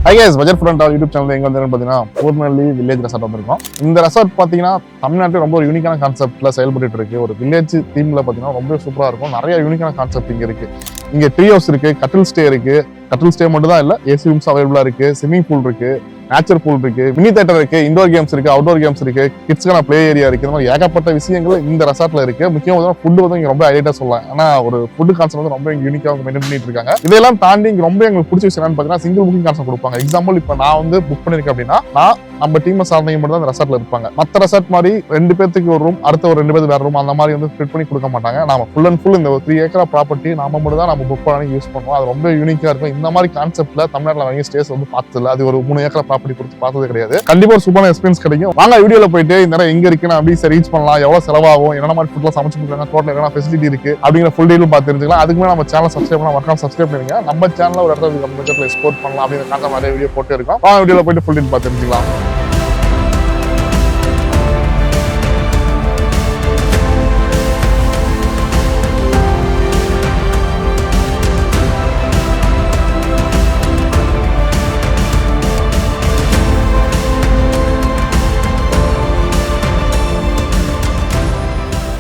Hi guys, Budget Front YouTube channel எங்க வந்திருக்கோம் பார்த்தீங்கன்னா Purnalli Village Resort வந்திருக்கோம். இந்த ரெசார்ட் பார்த்தீங்கன்னா தமிழ்நாட்டில் ரொம்ப ஒரு யூனிக்கான கான்செப்ட்ல செயல்பட்டு இருக்கு. ஒரு வில்லேஜ் தீம்ல பார்த்தீங்கன்னா ரொம்ப சூப்பரா இருக்கும். நிறைய யூனிக்கான கான்செப்ட் இங்க இருக்கு. இங்க ட்ரீ ஹவுஸ் இருக்கு, கட்டில் ஸ்டே இருக்கு. கட்டில் ஸ்டே மட்டும் தான் இல்ல, ஏசி ரூம்ஸ் அவைலபிளா இருக்கு, ஸ்விமிங் பூல் இருக்கு, நேச்சர் பூல் இருக்கு, மினி தியேட்டர் இருக்கு, இண்டோர் கேம்ஸ் இருக்கு, அவுட்டோர் கேம்ஸ் இருக்கு, கிட்ஸ்க்கான பிளே ஏரியா இருக்கு. இந்த மாதிரி ஏகப்பட்ட விஷயங்கள் இந்த ரெசார்ட்ல இருக்கு. முக்கியமா ஃபுட் வந்து இங்க ரொம்ப ஹைலைட்டா சொல்லலாம். ஆனா ஒரு ஃபுட் கான்செப்ட் வந்து ரொம்ப யூனிக்கா மெயின்டைன் பண்ணிட்டு இருக்காங்க. இதெல்லாம் தாண்டி இங்க ரொம்ப எங்களுக்கு பிடிச்ச விஷயம் என்னன்னு பாத்தீங்கன்னா சிங்கிள் புக்கிங் கான்செப்ட் கொடுப்பாங்க. எக்ஸாம்பிள் இப்ப நான் வந்து புக் பண்ணிருக்கேன் அப்படின்னா நான் நம்ம டீமை சார்ந்தவங்க மட்டும் தான் அந்த ரெசார்ட்ல இருப்பாங்க. மற்ற ரெசார்ட் மாதிரி 2 பேருக்கு ஒரு ரூம், அடுத்த ஒரு 2 பேருக்கு வேற ரூம், அந்த மாதிரி வந்து ஸ்ப்ளிட் பண்ணி கொடுக்க மாட்டாங்க. நாம ஃபுல் அண்ட் ஃபுல் இந்த 3 ஏக்கர் ப்ராப்பர்ட்டி நாம மட்டும் தான் நம்ம புக் பண்ணி யூஸ் பண்ணுவோம். அது ரொம்ப யூனிக்கா இருக்கும். இந்த மாதிரி கான்செப்ட்ல தமிழ்நாட்டில் வாங்கி ஸ்டேஸ் வந்து பார்த்ததில்ல. அது ஒரு 3 ஏக்கர் ப்ராப்பர்ட்டி கொடுத்து பார்த்தது கிடையாது. கண்டிப்பா ஒரு சூப்பரான எக்ஸ்பீரியன்ஸ் கிடைக்கும். வாங்க வீடியோல போயிட்டு இந்த இடம் எங்க இருக்கு, அப்படி ரீச் பண்ணலாம், எவ்வளவு செலவாகும், என்ன மாதிரி ஃபுட்லாம் சமைச்சு கொடுக்குறாங்க, டோட்டல் என்ன ஃபெசிலிட்டி இருக்கு அப்படிங்கிற ஃபுல் டீடைல் பார்த்து தெரிஞ்சுக்கலாம். அதுக்கு மேலே நம்ம சேனல் சப்ஸ்கிரைப் பண்ணலாம், மறக்காம சப்ஸ்கிரைப் பண்ணுங்க. நம்ம சேனல்ல ஒரு இடத்துல நம்ம பட்ஜெட்ல எக்ஸ்போர்ட் பண்ணலாம் அப்படிங்கிற கான்செப்ட் நிறைய வீடியோ போட்டு இருக்கோம். வாங்க வீடியோல போயிட்டு ஃபுல் டீடைல் பார்த்து தெரிஞ்சுக்கலாம்.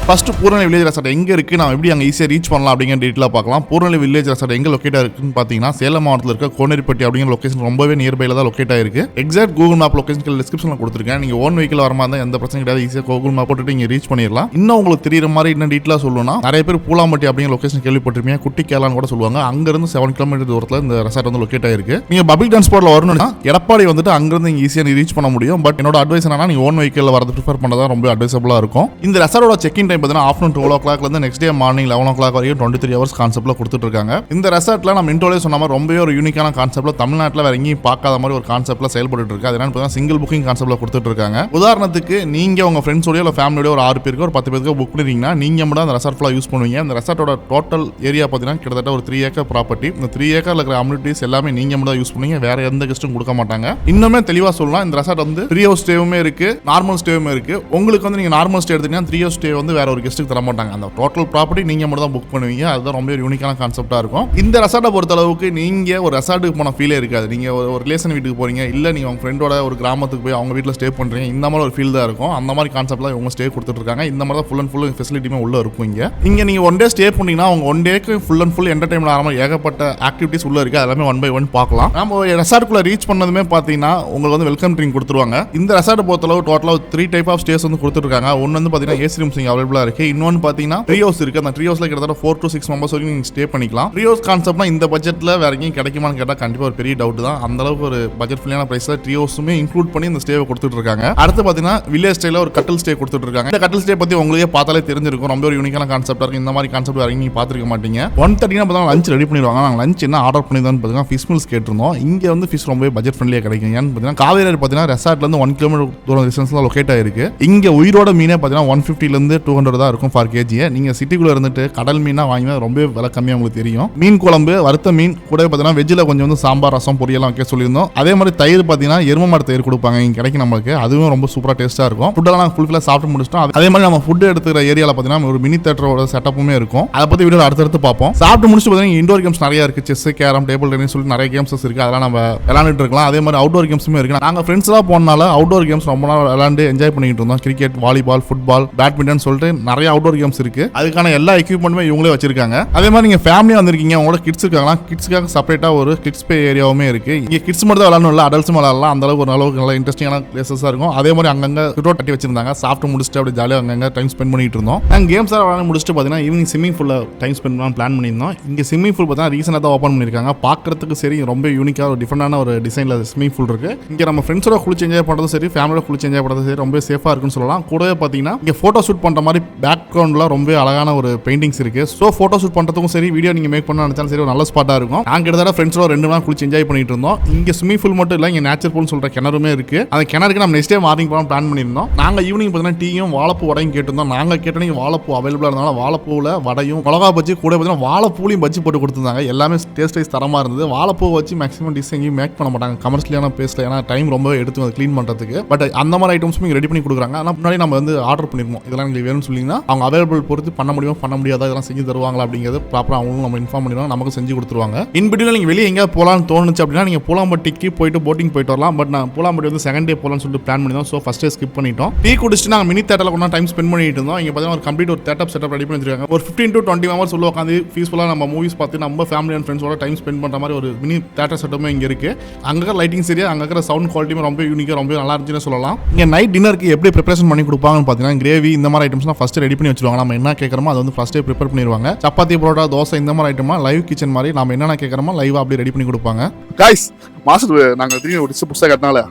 ஃபர்ஸ்ட் பூர்ணலி வில்லேஜ் ரெசார்ட் எங்க இருக்கு, நான் எப்படி அங்கே ஈஸியாக ரீச் பண்ணலாம் அப்படிங்கிற டீட்டெயிலாக பார்க்கலாம். பூர்ணலி வில்லேஜ் ரெசார்ட் எங்க லொக்கேட் இருக்குன்னு பார்த்தீங்கன்னா சேலம் மாவட்டத்தில் இருக்க கோனேரிப்பட்டி அப்படிங்கிற லொகேஷன் ரொம்பவே நியர்பைல தான் லொக்கேட் ஆயிருக்கு. எக்ஸாக்ட் கூகுள் மேப் லொகேஷன் டிஸ்கிரிப்ஷனில் கொடுத்துருக்கேன். நீங்க ஓன் வெஹிக்கிள் வர மாதிரி தான் எந்த பிரச்சனை கிடையாது, ஈஸியாக கூகுள் மேப் போட்டுட்டு இங்கே ரீச் பண்ணிடலாம். இன்னும் உங்களுக்கு தெரியுற மாதிரி இன்னும் டீட்டெயிலாக சொல்லணும்னா நிறைய பேர் பூலாம்பட்டி அப்படிங்கிற லொகேஷன் கேள்விப்பட்டிருப்பீங்க, குட்டி கேலான்னு கூட சொல்லுவாங்க. அங்கிருந்து 7 கிலோமீட்டர் தூரத்தில் இந்த ரெசார்ட் வந்து லொக்கேட் ஆயிருக்கு. நீங்க பப்ளிக் டிரான்ஸ்போர்ட்ல வரணும்னா எடப்பாடி வந்துட்டு அங்கிருந்து இங்கே ஈஸியாக ரீச் பண்ண முடியும். பட் என்னோட அட்வைஸ் என்னன்னா நீங்க ஓன் வெஹிக்கிள் வரது ப்ரிஃபர் பண்ணதான் ரொம்ப அட்வைசபிளா இருக்கும். இந்த ரெசார்ட்டோட செக்இன் டைம் பார்த்தீங்கன்னா afternoon 12 o'clock next day morning 11 o'clock வரைக்கும் 23 hours கான்செப்ட்ல கொடுத்துட்டு இருக்காங்க. இந்த ரெசார்ட்ல நம்ம இன்ட்ரோலே சொன்ன மாதிரி ரொம்பவே ஒரு யூனிக்கான கான்செப்ட்ல தமிழ்நாட்டில் வேற எங்கேயும் பார்க்காத மாதிரி ஒரு கான்செப்ட்ல செயல்பட்டு இருக்கு. அது என்னன்னு சிங்கிள் புக்கிங் கான்செப்ட்ல கொடுத்துட்டு இருக்காங்க. உதாரணத்துக்கு நீங்க உங்க ஃப்ரெண்ட்ஸோட இல்ல ஃபேமிலியோட ஒரு 6 பேருக்கு ஒரு 10 பேருக்கு புக் பண்ணிருக்கீங்கன்னா நீங்க மட்டும் அந்த ரெசார்ட் ஃபுல்லா யூஸ் பண்ணுவீங்க. இந்த ரெசார்ட்டோட டோட்டல் ஏரியா பார்த்தீங்கன்னா கிட்டத்தட்ட ஒரு 3 ஏக்கர் ப்ராப்பர்ட்டி. இந்த 3 ஏக்கர்ல இருக்கிற அம்யூனிட்டிஸ் எல்லாமே நீங்க மட்டும் யூஸ் பண்ணுவீங்க, வேற எந்த கெஸ்ட்டும் கொடுக்க மாட்டாங்க. இன்னுமே தெளிவா சொல்லலாம், இந்த ரெசார்ட் வந்து ட்ரீ ஹவுஸ் ஸ்டேவுமே இருக்கு, நார்மல் ஸ்டேவுமே இருக்கு. உங்களுக்கு வந்து நீங்க நார்மல் ஸ்டே எடுத்தீங்கன்னா ட்ரீ ஹவுஸ் ஸ்டே வந்து வேற ஒரு கெஸ்ட்டுக்கு தர மாட்டாங்க. அந்த டோட்டல் ப்ராப்பர்ட்டி நீங்க மட்டும் தான் புக் பண்ணுவீங்க. அதுதான் ரொம்ப யூனிக்கான கான்செப்டா இருக்கும். இந்த ரெசார்ட்டை பொறுத்த அளவுக்கு நீங்க ஒரு ரெசார்ட்டுக்கு போன ஃபீலே இருக்காது. நீங்க ஒரு ரிலேஷன் வீட்டுக்கு போறீங்க, இல்ல நீங்க உங்க ஃப்ரெண்டோட ஒரு கிராமத்துக்கு போய் அவங்க வீட்டில் ஸ்டே பண்றீங்க, இந்த மாதிரி ஒரு ஃபீல் தான் இருக்கும். அந்த மாதிரி கான்செப்ட்ல இவங்க ஸ்டே கொடுத்துட்டு இருக்காங்க. இந்த மாதிரி தான் ஃபுல் அண்ட் ஃபுல் ஃபெசிலிட்டியுமே உள்ள இருக்கும். இங்க நீங்க ஒன் டே ஸ்டே பண்ணீங்கன்னா உங்க ஒன் டேக்கு ஃபுல் அண்ட் ஃபுல் என்டர்டைன்மெண்ட் ஆகிற மாதிரி ஏகப்பட்ட ஆக்டிவிட்டிஸ் உள்ள இருக்கு. எல்லாமே 1 by 1 பார்க்கலாம். நம்ம ரெசார்ட்டுக்குள்ள ரீச் பண்ணதுமே பாத்தீங்கன்னா உங்களுக்கு வந்து வெல்கம் ட்ரிங்க் கொடுத்துருவாங்க. இந்த ரெசார்ட் பொறுத்தளவு டோட்டலா 3 டைப் ஆஃப் ஸ்டேஸ் வந்து கொடுத்துட்டு இருக்காங்க. ஒன்னு வந்து பாத்தீங்கன்னா ஏசி ரூம்ஸ் இங்க அவைலபிளா இருக்கு. இன்னொன்னு பாத்தீங்கன்னா ட்ரீ ஹவுஸ் இருக்கு. அந்த ட்ரீ ஹவுஸ்ல கிட்டத்தட்ட 4 to 6 மெம்பர்ஸ் வரைக்கும் நீங்க ஸ்டே பண்ணிக்கலாம். ட்ரீ ஹவுஸ் கான்செப்ட்னா இந்த பட்ஜெட்ல வேற எங்கேயும் கிடைக்குமான்னு கேட்டா கண்டிப்பா ஒரு பெரிய டவுட் தான். அந்த அளவுக்கு ஒரு பட்ஜெட் ஃப்ரெண்ட்லியான பிரைஸ்ல ட்ரீ ஹவுஸுமே இன்க்ளூட் பண்ணி இந்த ஸ்டேவை கொடுத்துட்டு இருக்காங்க. அடுத்து பாத்தீங்கன்னா வில்லேஜ் ஸ்டைல ஒரு கட்டில் ஸ்டே கொடுத்துட்டு இருக்காங்க. இந்த கட்டில் ஸ்டே பத்தி உங்களுக்கு பார்த்தாலே தெரிஞ்சிருக்கும். ரொம்ப ஒரு யூனிக்கான கான்செப்டா இருக்கு. இந்த மாதிரி கான்செப்ட் வேற எங்கேயும் பார்த்திருக்க மாட்டீங்க. 1:30 பார்த்தா லஞ்ச் ரெடி பண்ணிடுவாங்க. நாங்கள் லஞ்ச் என்ன ஆர்டர் பண்ணிதான் பார்த்தீங்கன்னா ஃபிஷ் மீல்ஸ் கேட்டிருந்தோம். இங்க வந்து ஃபிஷ் ரொம்ப பட்ஜெட் ஃப்ரெண்ட்லியா கிடைக்கும். ஏன்னு பார்த்தீங்கன்னா காவேரி பார்த்தீங்கன்னா ரெசார்ட்ல இருந்து 1 கிலோமீட்டர் தூரம் டிஸ்டன்ஸ்ல லொகேட் ஆயிருக்கு. இங்க உயிரோட மீனே பார்த்தீங்கன்னா 150 இருந்து 200 தான் இருக்கும் ஃபார் கேஜி. நீங்க சிட்டிக்குள்ள இருந்துட்டு கடல் மீனா வாங்கினா ரொம்ப விலை கம்மியாக உங்களுக்கு தெரியும். மீன் குழம்பு, வறுத்த மீன் கூட பார்த்தீங்கன்னா வெஜ்ஜில் கொஞ்சம் வந்து சாம்பார், ரசம், பொரியெல்லாம் வைக்க சொல்லியிருந்தோம். அதே மாதிரி தயிர் பார்த்தீங்கன்னா எரும மாடு தயிர் கொடுப்பாங்க, இங்கே கிடைக்கும் நமக்கு. அதுவும் ரொம்ப சூப்பராக டேஸ்ட்டாக இருக்கும். ஃபுட்டெல்லாம் நாங்கள் ஃபுல்லாக சாப்பிட்டு முடிச்சிட்டோம். அதே மாதிரி நம்ம ஃபுட் எடுத்துக்கிற ஏரியாவில் பார்த்தீங்கன்னா ஒரு மினி தியேட்டரோட செட்டப்புமே இருக்கும். அதை பற்றி வீடியோ அடுத்தடுத்து பார்ப்போம். சாப்பிட்டு முடிச்சு பார்த்தீங்கன்னா இண்டோர் கேம்ஸ் நிறைய இருக்கு. செஸ், கேரம், டேபிள் டென்னிஸ் சொல்லிட்டு நிறைய கேம்ஸ் இருக்கு. அதெல்லாம் நம்ம விளையாண்டுட்டு இருக்கலாம். அதே மாதிரி அவுட்டோர் கேம்ஸுமே இருக்கு. நாங்கள் ஃப்ரெண்ட்ஸ்லாம் போனால அவுட்டோர் கேம்ஸ் ரொம்ப நாள் விளையாண்டு என்ஜாய் பண்ணிட்டு இருந்தோம். கிரிக்கெட், வாலிபால், ஃபுட்பால், பேட்மிண்டன் சொல்லிட்டு நிறைய அவுட்டோர் கேம்ஸ் இருக்கு. அதுக்கான எல்லா எக்யூப்மெண்ட்டுமே இவங்களே வச்சிருக்காங்க. அதே மாதிரி நீங்க ஃபேமிலியா வந்திருக்கீங்க, உங்களோட கிட்ஸ் இருக்காங்களா, கிட்ஸ்க்காக செப்பரேட்டா ஒரு கிட்ஸ் பே ஏரியாவுமே இருக்கு. இங்க கிட்ஸ் மட்டும் தான் விளையாடணும், இல்ல அடல்ட்ஸும் விளையாடலாம். அந்த அளவுக்கு ஒரு அளவுக்கு நல்ல இன்ட்ரெஸ்டிங்கான பிளேசஸா இருக்கும். அதே மாதிரி அங்கங்க ரிட்டோட் கட்டி வச்சிருந்தாங்க. சாப்பிட்டு முடிச்சுட்டு அப்படி ஜாலியாக அங்கங்க டைம் ஸ்பெண்ட் பண்ணிட்டு இருந்தோம். நாங்கள் கேம்ஸ் விளையாட முடிச்சுட்டு பார்த்தீங்கன்னா ஈவினிங் ஸ்விமிங் பூல்ல டைம் ஸ்பெண்ட் பண்ணலாம் பிளான் பண்ணியிருந்தோம். இங்க ஸ்விமிங் பூல் பார்த்தீங்கன்னா ரீசெண்டாக தான் ஓப்பன் பண்ணியிருக்காங்க. பார்க்கறதுக்கு சரி ரொம்ப யூனிக்காக ஒரு டிஃபரெண்டான ஒரு டிசைன்ல ஸ்விமிங் பூல் இருக்கு. இங்க நம்ம ஃப்ரெண்ட்ஸோட குளிச்சு என்ஜாய் பண்ணுறது சரி, ஃபேமிலியோட குளிச்சு என்ஜாய் பண்ணுறது சரி, ரொம்ப சேஃபா இருக்குன்னு சொல்லலாம். கூடவே பார்த்தீங்கன்னா இங்க போட்டோ ஷூட் பண்ற மாதிரி பேக்ரவுண்ட்ல ரொம்ப அழகான ஒரு பெயிண்டிங்ஸ் இருக்கு. ஸோ போட்டோ ஷூட் பண்றதுக்கும் சரி, வீடியோ நீங்க மேக் பண்ண நினைச்சாலும் சரி, ஒரு நல்ல ஸ்பாட்டா இருக்கும். நாங்க கிட்டத்தட்ட ஃப்ரெண்ட்ஸோட 2 நாள் குளிச்சு என்ஜாய் பண்ணிட்டு இருந்தோம். இங்க ஸ்விமிங் பூல் மட்டும் இல்ல, இங்க நேச்சர் பூல் சொல்ற கிணறுமே இருக்கு. அந்த கிணறுக்கு நம்ம நெக்ஸ்ட் டே மார்னிங் போகலாம் பிளான் பண்ணியிருந்தோம். நாங்க ஈவினிங் பார்த்தீங்கன்னா டீயும் வாழைப்பூ வடையும் கேட்டிருந்தோம். நாங்க கேட்டோம் வாழைப்பூ அவைலபிளா இருந்தால வாழைப்பூல வடையும் மிளகா பஜ்ஜி கூட பார்த்தீங்கன்னா வாழைப்பூலையும் பஜ்ஜி போட்டு கொடுத்துருந்தாங்க. எல்லாமே டேஸ்ட் வைஸ் தரமா இருந்தது. வாழைப்பூ வச்சு மேக்ஸிமம் டிஷ் எங்கேயும் மேக் பண்ண மாட்டாங்க கமர்ஷியலான பேஸ்ல, ஏன்னா டைம் ரொம்ப எடுத்து க்ளீன் பண்றதுக்கு. பட் அந்த மாதிரி ஐட்டம்ஸும் ரெடி பண்ணி கொடுக்குறாங்க. ஆனால் முன்னாடி நம்ம வந்து ஆர்டர் பண்ணிருந்தோம், இதெல்லாம் எங்களுக்கு வேணும்னு அப்படின்னு சொல்லிங்கன்னா அவங்க அவைலபிள் பொறுத்து பண்ண முடியாதா இதெல்லாம் செஞ்சு தருவாங்களா அப்படிங்கிறது ப்ராப்பராக அவங்களும் நம்ம இன்ஃபார்ம் பண்ணிடுவாங்க, நமக்கு செஞ்சு கொடுத்துருவாங்க. இன்பிட்வீன் நீங்கள் வெளியே எங்கே போகலான்னு தோணுச்சு அப்படின்னா நீங்கள் பூலாம்பட்டிக்கு போயிட்டு போட்டிங் போயிட்டு வரலாம். பட் நான் பூலாம்பட்டி வந்து செகண்ட் டே போகலான்னு சொல்லிட்டு பிளான் பண்ணியிருந்தோம். ஸோ ஃபர்ஸ்ட் டே ஸ்கிப் பண்ணிட்டோம். டீ குடிச்சிட்டு நாங்கள் மினி தேட்டரில் கொஞ்சம் டைம் ஸ்பெண்ட் பண்ணிட்டு இருந்தோம். இங்கே பார்த்தீங்கன்னா ஒரு கம்ப்ளீட் ஒரு தேட்டர் செட்டப் ரெடி பண்ணி வச்சிருக்காங்க. ஒரு 15 to 20 hours உள்ள உட்காந்து பீஸ்ஃபுல்லாக நம்ம மூவிஸ் பார்த்து நம்ம ஃபேமிலி அண்ட் ஃப்ரெண்ட்ஸோட டைம் ஸ்பெண்ட் பண்ணுற மாதிரி ஒரு மினி தேட்டர் செட்டப்புமே இங்கே இருக்கு. அங்கே இருக்கிற லைட்டிங் சரியா, அங்கே இருக்கிற சவுண்ட் குவாலிட்டியுமே ரொம்ப யூனிக்காக ரொம்ப நல்லா இருந்துச்சுன்னு சொல்லலாம். இங்கே நைட் டின்னருக்கு எப்படி ப்ரிப்பரேஷன் பண்ணி கொடுப்பாங்கன்னு பார்த்தீங்கன்னா கிரேவி இந்த மாதிரி ஐட்டம்ஸ்லாம் ஃபர்ஸ்ட் ரெடி பண்ணி வச்சிருவாங்க. நம்ம என்ன கேட்குறோமோ அதை வந்து ஃபர்ஸ்ட்டே ப்ரிப்பேர் பண்ணிடுவாங்க. சப்பாத்தி பரோட்டா தோசை இந்த மாதிரி ஐட்டமா லைவ் கிச்சன் மாதிரி நம்ம என்னென்ன கேட்குறோமோ லைவாக அப்படியே ரெடி பண்ணி கொடுப்பாங்க. கைஸ் மாஸ்டர் நாங்கள் திரும்பி ஒரு டிஷ் புதுசாக கட்டினால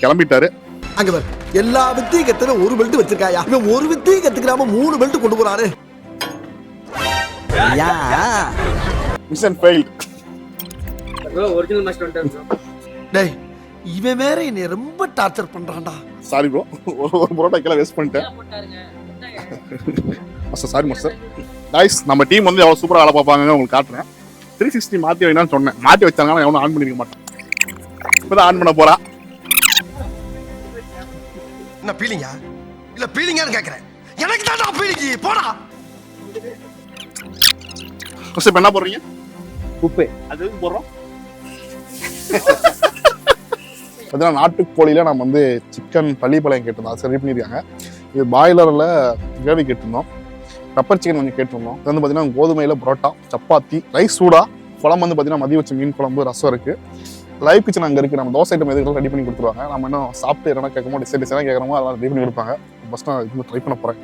கிளம்பிட்டாரு. அங்க பாரு எல்லா வித்தையும் கத்துற ஒரு பெல்ட் வச்சிருக்காயா, இவன் ஒரு வித்தையும் கத்துக்கிறாம 3 பெல்ட் கொண்டு போறாரு. Mission failed. ஒரிஜினல் மாஸ்டர் வந்துட்டாரு. டேய் இவன் வேற என்னை ரொம்ப டார்ச்சர் பண்றான்டா. சாரி ப்ரோ, ஒரு பரோட்டா கீழே வேஸ்ட் பண்ணிட்டேன். Master sorry master. கைஸ் நம்ம டீம் வந்து எவ்வளோ சூப்பராக வேலை பார்ப்பாங்க உங்களுக்கு காட்டுறேன். 360 மாற்றி வைனான்னு சொன்னேன், மாற்றி வச்சாங்கன்னா எவனும் ஆன் பண்ணிருக்க மாட்டேன். இப்போதான் ஆன் பண்ண போறா. என்ன பீலிங்கா இல்ல பீலிங்கான்னு கேக்குறேன். எனக்கு தான் பீலிங்கி போடா. ஃபர்ஸ்ட் இப்போ என்ன போடுறீங்க? உப்பு. அது போடுறோம். பார்த்தீங்கன்னா நாட்டுக்கோழியில் நம்ம வந்து சிக்கன் பள்ளிப்பாளையம் கேட்டிருந்தோம், அது சரி பண்ணியிருக்காங்க. இது பாய்லரில் கிரேவி கேட்டிருந்தோம், பெப்பர் சிக்கன் கொஞ்சம் கேட்டிருந்தோம். இது வந்து பார்த்தீங்கன்னா கோதுமையில் பரோட்டா, சப்பாத்தி, ரைஸ் சூடா, குழம்பு வந்து பார்த்தீங்கன்னா மதிய வச்ச மீன் குழம்பு, ரசம் இருக்குது. லைவ் கிச்சன் அங்கே இருக்குது. நம்ம தோசை ஐட்டம் எதுக்கு ரெடி பண்ணி கொடுத்துருவாங்க. நம்ம இன்னும் சாப்பிட்டு என்ன கேட்கமோ டிசைனாக கேட்குறோமோ அதெல்லாம் ரெடி பண்ணி கொடுப்பாங்க. ஃபஸ்ட் நான் இது ட்ரை பண்ண போகிறேன்.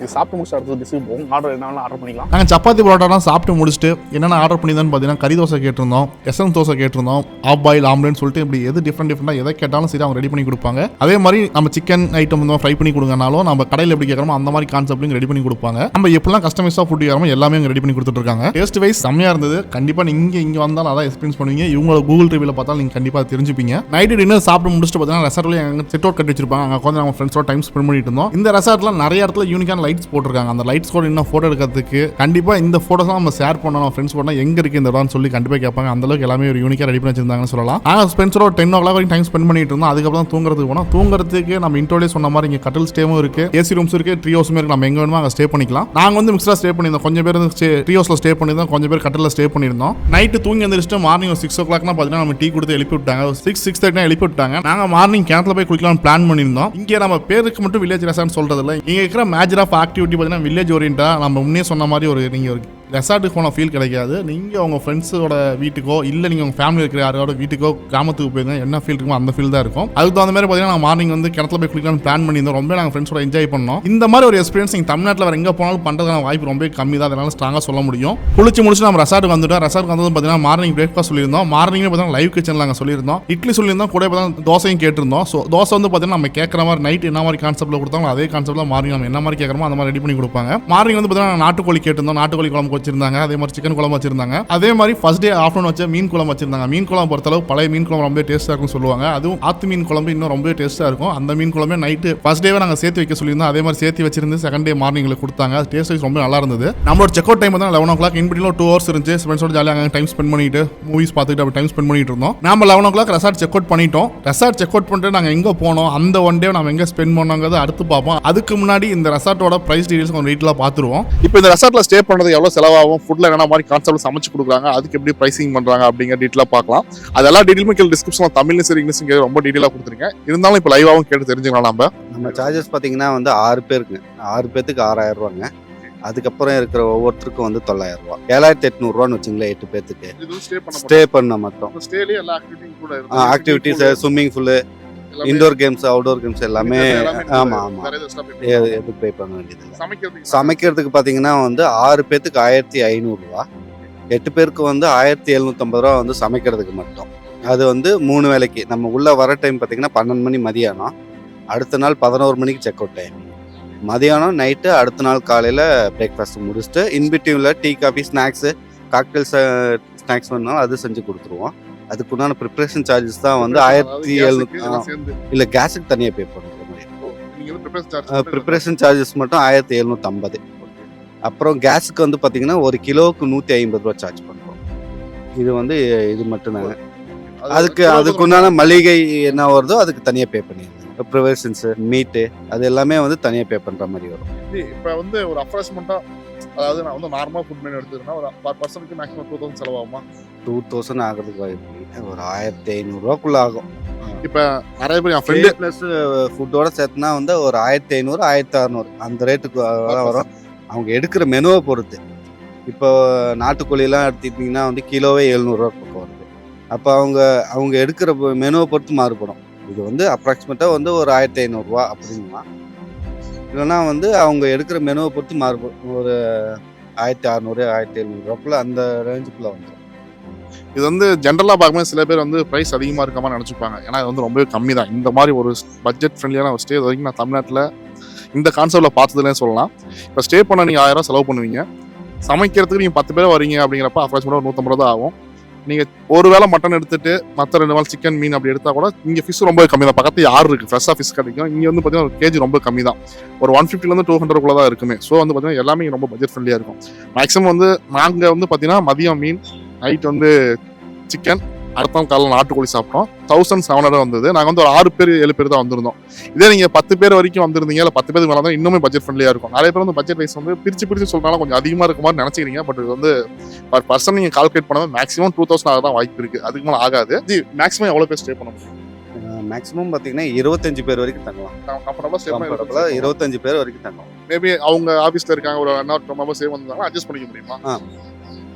இது சாப்பிட்டு முடிச்சு அடுத்தது டிஸ்ட்ரிக் போகும். ஆர்டர் என்ன ஆர்டர் பண்ணிக்கலாம். நாங்கள் சப்பாத்தி பரோட்டாலாம் சாப்பிட்டு முடிச்சுட்டு என்னென்ன ஆர்டர் பண்ணியிருந்தோன்னு பார்த்தீங்கன்னா கறி தோசை கேட்டிருந்தோம், எசன்ஸ் தோசை கேட்டிருந்தோம், ஆஃப் பாயில் ஆம்லேட்னு சொல்லிட்டு இப்படி எது டிஃப்ரெண்டாக எதை கேட்டாலும் சரி அவங்க ரெடி பண்ணி கொடுப்பாங்க. அதே மாதிரி நம்ம சிக்கன் ஐட்டம் வந்து ஃப்ரை பண்ணி கொடுங்கனாலும் நம்ம கடையில் எப்படி கேட்குறோமோ அந்த மாதிரி கான்செப்ட்லையும் ரெடி பண்ணி கொடுப்பாங்க. நம்ம எப்படிலாம் கஸ்டமைஸாக ஃபுட் கேட்குறோமோ எல்லாமே ரெடி பண்ணி கொடுத்துட்டு இருக்காங்க. டேஸ்ட் வைஸ் செம்மையாக இருந்தது. கண்டிப்பாக நீங்கள் இங்கே வந்தாலும் அதான் எக்ஸ்பீரியன்ஸ் பண்ணுவீங்க. இவங்களோட கூகுள் ரிவ்யூவில் பார்த்தாலும் நீங்கள் கண்டிப்பாக தெரிஞ்சுப்பீங்க. நைட்டு டின்னர் சாப்பிட்டு முடிச்சுட்டு பார்த்தீங்கன்னா ரெசார்ட்லேயே அங்கே செட் அவுட் கட்டி வச்சிருப்பாங்க. அங்கே உட்காந்து நம்ம ஃப்ரெண்ட்ஸோட டைம் ஸ்பெண்ட் பண்ணிட்டு இருந்தோம். இந்த ரெசார்ட்ல நிறைய இடத்துல யூனிக்கான லைட்ஸ் போட்டிருக்காங்க. அந்த லைட்ஸ் கூட இன்னும் ஃபோட்டோ எடுக்கிறதுக்கு கண்டிப்பாக இந்த ஃபோட்டோஸ்லாம் நம்ம ஷேர் பண்ணணும். ஃப்ரெண்ட்ஸ் போனால் எங்கே இருக்குது இந்த இடம்னு சொல்லி கண்டிப்பாக கேட்பாங்க. அந்தளவுக்கு எல்லாமே ஒரு யூனிக்காக ரெடி பண்ணி வச்சிருந்தாங்கன்னு சொல்லலாம். நாங்கள் ஃப்ரெண்ட்ஸோட 10 o'clock வரைக்கும் டைம் ஸ்பெண்ட் பண்ணிட்டு இருந்தோம். அதுக்கப்புறம் தூங்குறதுக்கு போனோம். தூங்குறதுக்கு நம்ம இன்ட்ரோலே சொன்ன மாதிரி இங்கே கட்டில் ஸ்டேவும் இருக்குது, ஏசி ரூம்ஸ் இருக்குது, ட்ரீ ஹவுஸுமே இருக்குது. நம்ம எங்கே வேணுமோ அங்கே ஸ்டே பண்ணிக்கலாம். நாங்கள் வந்து மிக்ஸாக ஸ்டே பண்ணியிருந்தோம். கொஞ்சம் பேர் ட்ரீ ஹவுஸில் ஸ்டே பண்ணியிருந்தோம், கொஞ்சம் பேர் கட்டில் ஸ்டே பண்ணியிருந்தோம். நைட்டு தூங்கி வந்துட்டு மார்னிங் 6 o'clock பார்த்தீங்கன்னா நம்ம டீ கொடுத்து எழுப்பி விட்டாங்க. 6:30 எழுப்பி விட்டாங்க. நாங்கள் மார்னிங் கிணத்துல போய் குளிக்கலாம் பிளான் பண்ணியிருந்தோம். இங்கே நம்ம பேருக்கு மட்டும் வில்லேஜ் ரெசார்ட் சொல்றது இல்லை. இங்கே இருக்கிற மேஜர் ஆஃப் ஆக்டிவிட்டி பார்த்தீங்கன்னா வில்லேஜ் ஓரியன்டா. நம்ம முன்னே சொன்ன மாதிரி ஒரு நீங்கள் ஒரு ரெசார்ட்டுக்கு போன ஃபீல் கிடைக்காது. நீங்கள் உங்கள் ஃப்ரெண்ட்ஸோட வீட்டுக்கோ இல்லை நீங்கள் உங்கள் ஃபேமிலி இருக்கிற யாரோட வீட்டுக்கோ கிராமத்துக்கு போயிருந்தா என்ன ஃபீல் இருக்குமோ அந்த ஃபீல் தான் இருக்கும். அதுக்கு தகுந்த மாதிரி பார்த்தீங்கன்னா நாங்கள் மார்னிங் வந்து கிணத்துல போய் குளிக்கலாம்னு பிளான் பண்ணியிருந்தோம். ரொம்ப நாங்கள் ஃப்ரெண்ட்ஸோட என்ஜாய் பண்ணோம். இந்த மாதிரி ஒரு எக்ஸ்பீரியன்ஸ் நீங்கள் தமிழ்நாட்டில் வேறு எங்கே போனாலும் பண்ணுறதுக்கான வாய்ப்பு ரொம்ப கம்மி தான். அதனால ஸ்ட்ராங்காக சொல்ல முடியும். குளிச்சு முடிச்சு நம்ம ரெசார்ட்டுக்கு வந்துட்டோம். ரெசார்ட்டுக்கு வந்தது பார்த்தீங்கன்னா மார்னிங் பிரேக்ஃபாஸ்ட் சொல்லியிருந்தோம். மார்னிங்கே பார்த்தீங்கன்னா லைவ் கிச்சனில் நாங்கள் சொல்லியிருந்தோம். இட்லி சொல்லியிருந்தோம், கூட பார்த்தீங்கன்னா தோசையும் கேட்டிருந்தோம். ஸோ தோசை வந்து பார்த்தீங்கன்னா நம்ம கேட்குற மாதிரி நைட் என்ன மாதிரி கான்செப்ட்டில் கொடுத்தாங்களோ அதே கான்செப்ட்டில் மார்னிங் நம்ம என்ன மாதிரி கேட்குறோமோ அந்த மாதிரி ரெடி பண்ணி கொடுப்பாங்க. மார்னிங் வந்து பார்த்தீங்கன்னா நாட்டுக்கோழி கேட்டிருந்தோம், நாட்டுக்கோழி குழம்பு வச்சிருந்தாங்க. அதே மாதிரி சிக்கன் குழம்பு வச்சிருந்தாங்க. அதே மாதிரி ஃபர்ஸ்ட் டே ஆஃப்டர்நூன் வச்ச மீன் குழம்பு வச்சிருந்தாங்க. மீன் குழம்பு பொறுத்தளவு பழைய மீன் குழம்பு ரொம்ப டேஸ்ட்டாக இருக்கும்னு சொல்லுவாங்க. அதுவும் ஆத்து மீன் குழம்பு இன்னும் ரொம்ப டேஸ்ட்டாக இருக்கும். அந்த மீன் குழம்பே நைட்டு ஃபர்ஸ்ட் டேவே நாங்கள் சேர்த்து வைக்க சொல்லியிருந்தோம். அதே மாதிரி சேர்த்து வச்சிருந்து செகண்ட் டே மார்னிங்ல கொடுத்தாங்க. அது டேஸ்ட் வைஸ் ரொம்ப நல்லா இருந்தது. நம்மளோட செக் அவுட் டைம் வந்து 11 o'clock. இன்பிட்வீன்ல 2 hours இருந்துச்சு. ஃப்ரெண்ட்ஸோட ஜாலியாக அங்கே டைம் ஸ்பெண்ட் பண்ணிட்டு மூவிஸ் பார்த்துட்டு அப்படி டைம் ஸ்பெண்ட் பண்ணிட்டு இருந்தோம். நம்ம 11 o'clock ரெசார்ட் செக் அவுட் பண்ணிட்டோம். ரெசார்ட் செக் அவுட் பண்ணிட்டு நாங்கள் எங்கே போனோம், அந்த ஒன் டே நம்ம எங்கே ஸ்பெண்ட் பண்ணோங்கிறது அடுத்து பார்ப்போம். அதுக்கு முன்னாடி இந்த ரெசார்ட்டோட பிரைஸ் டீடைல்ஸ் கொஞ்சம் டீட்டெயிலாக பார்த்துருவோம். இப்போ இந்த ரெசார்ட்ல ஸ்டே பண்ணுறது எவ்வளோ செலவாகும், ஃபுட்ல என்ன மாதிரி கான்செப்ட் சமைச்சு கொடுக்குறாங்க, அதுக்கு எப்படி பிரைசிங் பண்றாங்க அப்படிங்கிற டீட்டெயிலாக பார்க்கலாம். அதெல்லாம் டீட்டெயிலுமே கீழே டிஸ்கிரிப்ஷன்ல தமிழ்லையும் சரி இங்கிலீஷும் ரொம்ப டீட்டெயிலாக கொடுத்துருக்கேன். இருந்தாலும் இப்போ லைவாகவும் கேட்டு தெரிஞ்சுக்கலாம். நம்ம சார்ஜஸ் பார்த்தீங்கன்னா வந்து 6 பேருக்கு 6 பேத்துக்கு 6000 ரூபாங்க. அதுக்கப்புறம் இருக்கிற ஒவ்வொருத்தருக்கும் வந்து 900 ரூபா, 7800 ரூபான்னு வச்சுங்களேன் 8 பேத்துக்கு ஸ்டே பண்ண மட்டும். Activities, swimming pool, indoor games, outdoor games எல்லாமே ஆமா எதுக்கு பே பண்ண வேண்டியது. சமைக்கிறதுக்கு பார்த்தீங்கன்னா வந்து 6 பேத்துக்கு 1500 ரூபா, 8 பேருக்கு வந்து 1750 ரூபா வந்து சமைக்கிறதுக்கு மட்டும். அது வந்து 3 வேளைக்கு. நம்ம உள்ள வர டைம் பார்த்தீங்கன்னா 12 மணி மதியானம், அடுத்த நாள் 11 மணிக்கு செக் அவுட் டைம். மதியானம் நைட்டு, அடுத்த நாள் காலையில் பிரேக்ஃபாஸ்ட் முடிச்சுட்டு இன்பிட்வீனில் tea, coffee, snacks, cocktails, snacks வேணாலும் அது செஞ்சு கொடுத்துருவோம். அதுக்குண்டான ப்ரிப்ரேஷன் சார்ஜஸ் தான் வந்து 1700. இல்லை, கேஸுக்கு தனியாக பே பண்ணுற மாதிரி. ப்ரிப்ரேஷன் சார்ஜஸ் மட்டும் 1750. அப்புறம் கேஸுக்கு வந்து பார்த்தீங்கன்னா 1 கிலோவுக்கு 150 ரூபா சார்ஜ் பண்ணுறோம். இது வந்து இது மட்டும் தாங்க. அதுக்குண்டான மளிகை என்ன வருதோ அதுக்கு தனியாக பே பண்ணிடுங்க. ப்ரிவேஷன்ஸு மீட்டு அது எல்லாமே வந்து தனியாக பே பண்ணுற மாதிரி வரும். இப்போ வந்து ஒரு அப்ராக்சிமேட்டாக, அதாவது நான் வந்து நார்மலாக ஃபுட் மெனு எடுத்துக்கிறேன்னா ஒரு பர் பர்சனுக்கு மேக்ஸிமம் 2000 செலவாகுமா? 2000 ஆகிறதுக்கு வாய்ப்பு இல்லை, ஒரு 1500 ஆகும். இப்போ நிறைய பேர் என் ஃப்ரெண்டு ப்ளஸ் ஃபுட்டோட சேர்த்துனா வந்து ஒரு 1500 1600 அந்த ரேட்டுக்கு வரும். அவங்க எடுக்கிற மெனுவை பொறுத்து. இப்போ நாட்டுக்கோழிலாம் எடுத்துக்கிட்டிங்கன்னா வந்து கிலோவே 700 பக்கம் வருது. அப்போ அவங்க எடுக்கிற மெனுவை பொறுத்து மாறுபடும். இது வந்து அப்ராக்சிமேட்டாக வந்து ஒரு 1500 அப்படின்னா, இல்லைன்னா வந்து அவங்க எடுக்கிற மெனுவை பொறுத்து மாறுபடும். ஒரு 1600 1700 அந்த ரேஞ்சுக்குள்ளே வந்துடும். இது வந்து ஜென்ரலாக பார்க்கும்போது சில பேர் வந்து ப்ரைஸ் அதிகமாக இருக்க மாதிரி நினச்சிப்பாங்க. ஏன்னா இது வந்து ரொம்பவே கம்மி தான். இந்த மாதிரி ஒரு பட்ஜெட் ஃப்ரெண்ட்லியான ஒரு ஸ்டே வரைக்கும் நான் தமிழ்நாட்டில் இந்த கான்செப்டில் பார்த்ததுலேயே சொல்லலாம். இப்போ ஸ்டே பண்ண நீங்கள் 1000 செலவு பண்ணுவீங்க. சமைக்கிறதுக்கு நீங்கள் 10 பேர் வரீங்க அப்படிங்கிறப்ப அப்ராக்சிமேட்டாக 150 தான் ஆகும். நீங்கள் ஒரு வேளை மட்டன் எடுத்துட்டு மற்ற 2 வேளை சிக்கன் மீன் அப்படி எடுத்தால் கூட இங்கே ஃபிஷ் ரொம்ப கம்மி தான். பக்கத்து யார் இருக்குது, ஃப்ரெஷ்ஷாக ஃபிஷ் கிடைக்கும். இங்கே வந்து பார்த்தீங்கன்னா ஒரு கேஜி ரொம்ப கம்மி தான், ஒரு 150 to 200 தான் இருக்குமே. ஸோ வந்து பார்த்தீங்கன்னா எல்லாமே ரொம்ப பட்ஜெட் ஃப்ரெண்ட்லியாக இருக்கும். மேக்ஸிமம் வந்து நாங்கள் வந்து பார்த்தீங்கன்னா மதியம் மீன், நைட் வந்து சிக்கன், அடுத்த காலைல நாட்டுக்கோழி சாப்பிட்டோம். 1700 வந்தது. நாங்கள் வந்து ஒரு 6 பேர் 7 பேர் தான் வந்திருந்தோம். இதே நீங்கள் 10 பேர் வரைக்கும் வந்திருந்தீங்க, இல்லை 10 பேருக்கு மேலே தான் இன்னுமே பட்ஜெட் ஃப்ரெண்ட்லியாக இருக்கும். நிறைய பேர் வந்து பட்ஜெட் வைஸ் வந்து பிரித்து சொல்கிறாலும் கொஞ்சம் அதிகமாக இருக்க மாதிரி நினச்சிக்கிறீங்க. பட் இது வந்து பர் பர்சன் நீங்கள் கால்குலேட் பண்ணாமல் மேக்ஸிமம் 2000 ஆக தான் வாய்ப்பு இருக்குது. அதுக்கு மேலே ஆகாது. மேக்ஸிமம் எவ்வளோ பேர் ஸ்டே பண்ண முடியும்? மேக்ஸிமம் பார்த்தீங்கன்னா 25 பேர் வரைக்கும் தங்கலாம். கம்ஃபர்டபுளாக ஸ்டே பண்ணலாம். 25 பேர் வரைக்கும் தங்கலாம். மேபி அவங்க ஆஃபீஸில் இருக்காங்க, ஒரு 1 or 2 மெம்பர்ஸ் சேவ் வந்தாங்கன்னா அட்ஜஸ்ட் பண்ணிக்க முடியுமா?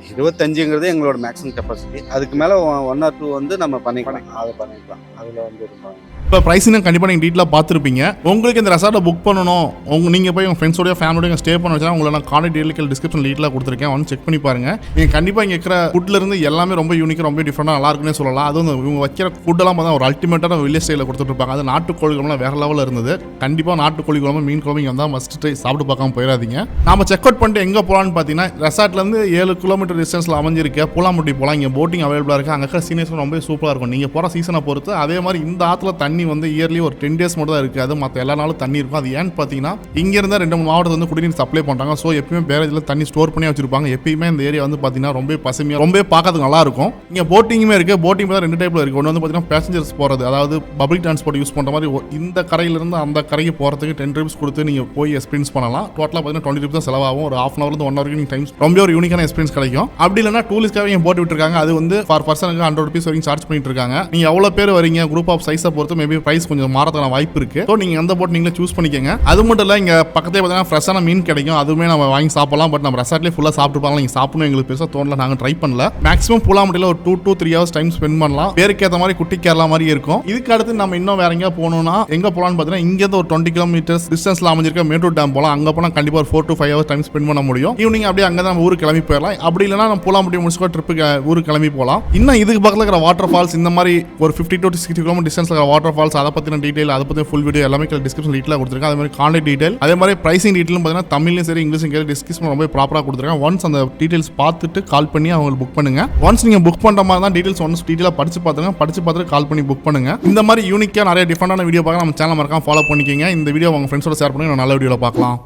25ங்கிறது எங்களோட மேக்ஸிமம் கெப்பாசிட்டி. அதுக்கு மேலே 1 or 2 வந்து நம்ம பண்ணிக்கலாம். அதை பண்ணிக்கலாம். அதில் வந்து இருப்பாங்க. இப்போ ப்ரைஸிங் கண்டிப்பாக நீங்கள் டீட்டெயிலாக பார்த்துருப்பீங்க. உங்களுக்கு இந்த ரெசார்ட்டை புக் பண்ணணும், நீங்கள் போய் உங்கள் ஃப்ரெண்ட்ஸோடய ஃபேமிலியோட ஸ்டே பண்ண வச்சா உங்களை நான் கான்டாக்ட் டீட்டெயில் டிஸ்கிரிப்ஷன் டீட்டெயிலாக கொடுத்துருக்கேன். வந்து செக் பண்ணி பாருங்கள். நீங்கள் கண்டிப்பாக இங்கே இருக்கிற ஃபுட்லேருந்து எல்லாமே ரொம்ப யூனிக்காக ரொம்ப டிஃப்ரெண்டாக நல்லா இருக்குன்னே சொல்லலாம். அதுவும் இவங்க வைக்கிற ஃபுட்டெல்லாம் பார்த்தா ஒரு அல்டிமேட்டான வில்லேஜ் ஸ்டைலில் கொடுத்துட்ருப்பாங்க. அது நாட்டுக்கோழி குழம்புலாம் வேறு லெவலில் இருந்தது. கண்டிப்பாக நாட்டுக்கோழி குழம்பு மீன் குழம்பு இங்கே வந்தால் மஸ்ட் ட்ரை சாப்பிட்டு பார்க்காம போயிடாதீங்க. நம்ம செக் அவுட் பண்ணிட்டு எங்கே போகலான்னு பார்த்தீங்கன்னா, ரெசார்ட்லேருந்து 7 கிலோமீட்டர் டிஸ்டன்ஸில் அமைஞ்சிருக்க பூலாம்பட்டி போகலாம். இங்கே போட்டிங் அவைலபிளாக இருக்குது. அங்கே இருக்கிற சீனியர்ஸ் ரொம்ப சூப்பராக இருக்கும். நீங்கள் போகிற சீசனை பொறுத்து. அதே மாதிரி இந்த ஆற்றுல தண்ணி வந்து இயர்லி ஒரு 10 days மட்டும் தான் இருக்காது. மற்ற எல்லா நாளும் தண்ணி இருக்கும். அது ஏன்னு பார்த்தீங்கன்னா, இங்கே இருந்தால் 2-3 மாவட்டத்தில் வந்து குடிநீர் சப்ளை பண்ணுறாங்க. ஸோ எப்பயுமே பேரேஜில் தண்ணி ஸ்டோர் பண்ணி வச்சிருப்பாங்க. எப்பயுமே இந்த ஏரியா வந்து பார்த்தீங்கன்னா ரொம்ப பசுமையாக ரொம்ப பார்க்கறதுக்கு நல்லா இருக்கும். இங்கே போட்டிங்குமே இருக்குது. போட்டிங் தான் 2 டைப்பில் இருக்குது. ஒன்று வந்து பார்த்தீங்கன்னா பேசஞ்சர்ஸ் போகிறது, அதாவது பப்ளிக் டிரான்ஸ்போர்ட் யூஸ் பண்ணுற மாதிரி இந்த கரையிலிருந்து அந்த கரைக்கு போகிறதுக்கு 10 rupees கொடுத்து நீங்கள் போய் எக்ஸ்பீரியன்ஸ் பண்ணலாம். டோட்டலாக பார்த்தீங்கன்னா 20 rupees தான் செலவாகும். ஒரு 1/2 hour to 1 hour நீங்கள் டைம் ரொம்ப ஒரு யூனிக்கான எக்ஸ்பீரியன்ஸ் கிடைக்கும். அப்படி இல்லைனா டூரிஸ்ட்காக இங்கே போட்டு விட்டுருக்காங்க. அது வந்து ஃபார் பர்சனுக்கு 100 rupees வரைக்கும் சார்ஜ் பண்ணிட்டு இருக்காங்க. நீங்கள் எவ்வளோ பேர் வரீங்க, குரூப் ஆஃப் சைஸை பொறுத்து மேபி ப்ரைஸ் கொஞ்சம் மாறதுக்கான வாய்ப்பு இருக்கு. ஸோ நீங்கள் அந்த போட் நீங்களே சூஸ் பண்ணிக்கங்க. அது மட்டும் இல்லை, இங்கே பக்கத்தே பார்த்தீங்கன்னா ஃப்ரெஷ்ஷான மீன் கிடைக்கும். அதுவுமே நம்ம வாங்கி சாப்பிடலாம். பட் நம்ம ரெசார்ட்லேயே ஃபுல்லாக சாப்பிட்டுப்பாங்க. நீங்கள் சாப்பிடணும் எங்களுக்கு பெருசாக தோணல, நாங்கள் ட்ரை பண்ணல. மேக்ஸிமம் பூலாம்பட்டியில் ஒரு 2 to 3 hours டைம் ஸ்பெண்ட் பண்ணலாம். பேருக்கு ஏற்ற மாதிரி குட்டி கேரளா மாதிரி இருக்கும். இதுக்கு அடுத்து நம்ம இன்னும் வேற எங்கேயா போகணும்னா எங்கே போகலான்னு பார்த்தீங்கன்னா, இங்கேருந்து ஒரு 20 kilometers டிஸ்டன்ஸில் அமைஞ்சிருக்க மேட்டூர் டேம் போகலாம். அங்கே போனால் கண்டிப்பாக ஒரு 4 to 5 hours டைம் ஸ்பெண்ட் பண்ண முடியும். ஈவினிங் அப்படியே அங்கே தான் நம்ம ஊருக்கு கிளம்பி போயிடலாம். அப்படி இல்லைனா நம்ம பூலாம்பட்டி முடிச்சுக்கோ ட்ரிப்புக்கு ஊருக்கு கிளம்பி போகலாம். இன்னும் இதுக்கு பக்கத்தில் இருக்கிற வாட்டர் ஃபால்ஸ், இந்த மாதிரி ஒரு 50 to 60 kilometers டிஸ்டன்ஸில் இருக்கிற வாட்டர் ஃபால்ஸ், அதை பற்றின டீட்டெயில், அதை பற்றி ஃபுல் வீடியோ எல்லாமே டிஸ்கிரிப்ஷன் டீட்டெயிலாக கொடுத்துருக்கேன். அதே மாதிரி கான்டாக்ட் டீட்டெயில், அதே மாதிரி பிரைசிங் டீட்டெயிலும் பார்த்தீங்கன்னா தமிழ்லையும் சரி இங்கிலீஷும் சரி டிஸ்கிரிப்ஷன் ரொம்ப ப்ராப்பராக கொடுத்துருக்கேன். ஒன்ஸ் அந்த டீட்டெயில்ஸ் பார்த்துட்டு கால் பண்ணி அவங்களுக்கு புக் பண்ணுங்க. ஒன்ஸ் நீங்கள் புக் பண்ணுற மாதிரி தான் டீட்டெயில்ஸ் ஒன்ஸ் டீட்டெயிலாக படிச்சு பார்த்துட்டு கால் பண்ணி புக் பண்ணுங்க. இந்த மாதிரி யூனிக்காக நிறைய டிஃப்ரெண்டான வீடியோ பார்க்க நம்ம சேனல் மறக்காம ஃபாலோ பண்ணிக்கோங்க. இந்த வீடியோ உங்கள் ஃப்ரெண்ட்ஸோட ஷேர் பண்ணி நல்ல வீடியோவில் பார்க்கலாம்.